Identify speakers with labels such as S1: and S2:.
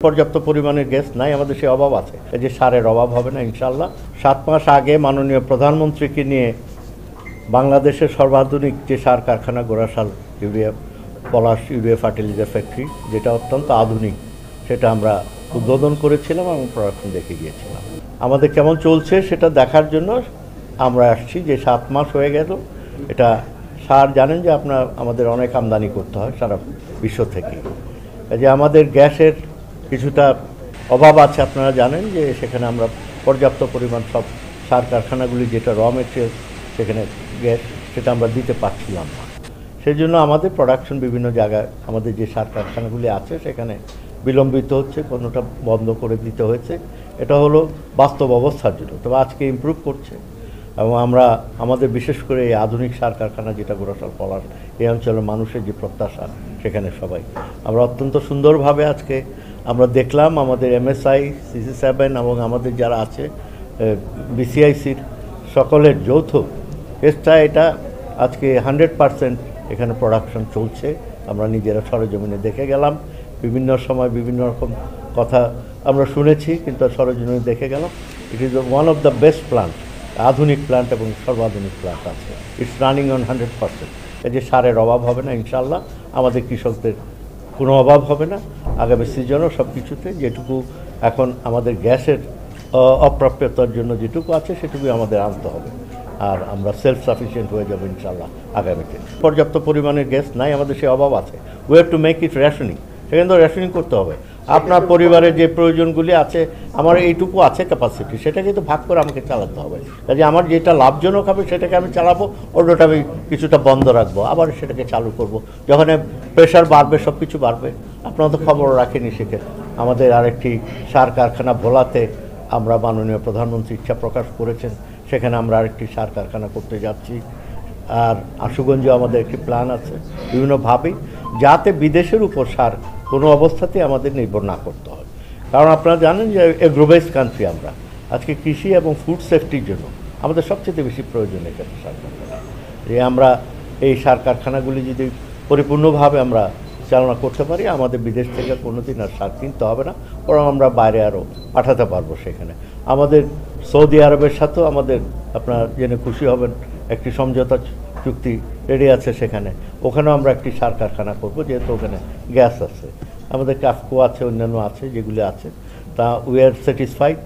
S1: পর্যাপ্ত পরিমাণের গ্যাস নাই, আমাদের সে অভাব আছে। এই যে সারের অভাব হবে না ইনশাল্লাহ। 7 মাস আগে মাননীয় প্রধানমন্ত্রীকে নিয়ে বাংলাদেশের সর্বাধুনিক যে সার কারখানা গোরাশাল ইউরিয়া পলাশ ইউরিয়া ফার্টিলাইজার ফ্যাক্টরি, যেটা অত্যন্ত আধুনিক, সেটা আমরা উদ্বোধন করেছিলাম এবং প্রোডাকশন দেখে গিয়েছিলাম। আমাদের কেমন চলছে সেটা দেখার জন্য আমরা আসছি। যে 7 মাস হয়ে গেল, এটা সার জানেন যে আমাদের অনেক আমদানি করতে হয় সারা বিশ্ব থেকে। যে আমাদের গ্যাসের কিছুটা অভাব আছে, আপনারা জানেন যে সেখানে আমরা পর্যাপ্ত পরিমাণ সব সার কারখানাগুলি যেটা র মেটেরিয়াল সেখানে গ্যাস সেটা আমরা দিতে পারছিলাম না। সেই জন্য আমাদের প্রোডাকশন বিভিন্ন জায়গায় আমাদের যে সার কারখানাগুলি আছে সেখানে বিলম্বিত হচ্ছে, কোনোটা বন্ধ করে দিতে হয়েছে। এটা হলো বাস্তব অবস্থার জন্য। তবে আজকে ইমপ্রুভ করছে এবং আমরা আমাদের বিশেষ করে এই আধুনিক সার কারখানা যেটা গোরাশাল পলাশ, এই অঞ্চলের মানুষের যে প্রত্যাশা, সেখানে সবাই আমরা অত্যন্ত সুন্দরভাবে আজকে আমরা দেখলাম আমাদের MSI, CC7 এবং আমাদের যারা আছে BCICর সকলের যৌথ চেষ্টা এটা আজকে 100% এখানে প্রোডাকশন চলছে। আমরা নিজেরা সরেজমিনে দেখে গেলাম, বিভিন্ন সময় বিভিন্ন রকম কথা আমরা শুনেছি, কিন্তু সরেজমিনে দেখে গেলাম। It is one of the best plant, আধুনিক প্ল্যান্ট এবং সর্বাধুনিক প্ল্যান্ট আছে। It's running on 100%। এই যে সারের অভাব হবে না ইনশাল্লাহ, আমাদের কৃষকদের কোনো অভাব হবে না আগামী সিজনও সব কিছুতে। যেটুকু এখন আমাদের গ্যাসের অপ্রাপ্যতার জন্য যেটুকু আছে সেটুকুই আমাদের আনতে হবে, আর আমরা সেলফ সাফিসিয়েন্ট হয়ে যাবো ইনশাল্লাহ আগামীতে। পর্যাপ্ত পরিমাণের গ্যাস নাই, আমাদের সে অভাব আছে। We have to make it rationing. সেখানে তো রেশনিং করতে হবে। আপনার পরিবারের যে প্রয়োজনগুলি আছে, আমার এইটুকু আছে ক্যাপাসিটি, সেটাকে তো ভাগ করে আমাকে চালাতে হবে। কাজে আমার যেটা লাভজনক হবে সেটাকে আমি চালাবো, অন্যটা আমি কিছুটা বন্ধ রাখবো, আবার সেটাকে চালু করব। যখন প্রেশার বাড়বে সব কিছু বাড়বে। আপনারা তো খবর রাখেনি, সেক্ষেত্রে আমাদের আরেকটি সার কারখানা ভোলাতে আমরা মাননীয় প্রধানমন্ত্রী ইচ্ছা প্রকাশ করেছেন, সেখানে আমরা আরেকটি সার কারখানা করতে যাচ্ছি। আর আশুগঞ্জে আমাদের একটি প্ল্যান আছে বিভিন্নভাবেই, যাতে বিদেশের উপর সার কোনো অবস্থাতেই আমাদের নির্ভর না করতে হয়। কারণ আপনারা জানেন যে এগ্রোবেসড কান্ট্রি আমরা। আজকে কৃষি এবং ফুড সেফটির জন্য আমাদের সবচেয়ে বেশি প্রয়োজন এখানে সার কারখানা। যে আমরা এই সার কারখানাগুলি যদি পরিপূর্ণভাবে আমরা চালনা করতে পারি, আমাদের বিদেশ থেকে কোনোদিন আর সার কিনতে হবে না, বরং আমরা বাইরে আরও পাঠাতে পারবো। সেখানে আমাদের সৌদি আরবের সাথেও আমাদের, আপনারা জেনে খুশি হবেন, একটি সমঝোতা চুক্তি রেডি আছে সেখানে। ওখানেও আমরা একটি সার কারখানা করবো, যেহেতু ওখানে গ্যাস আছে, আমাদের কাফকো আছে, অন্যান্য আছে, যেগুলি আছে, তা উই আর স্যাটিসফাইড।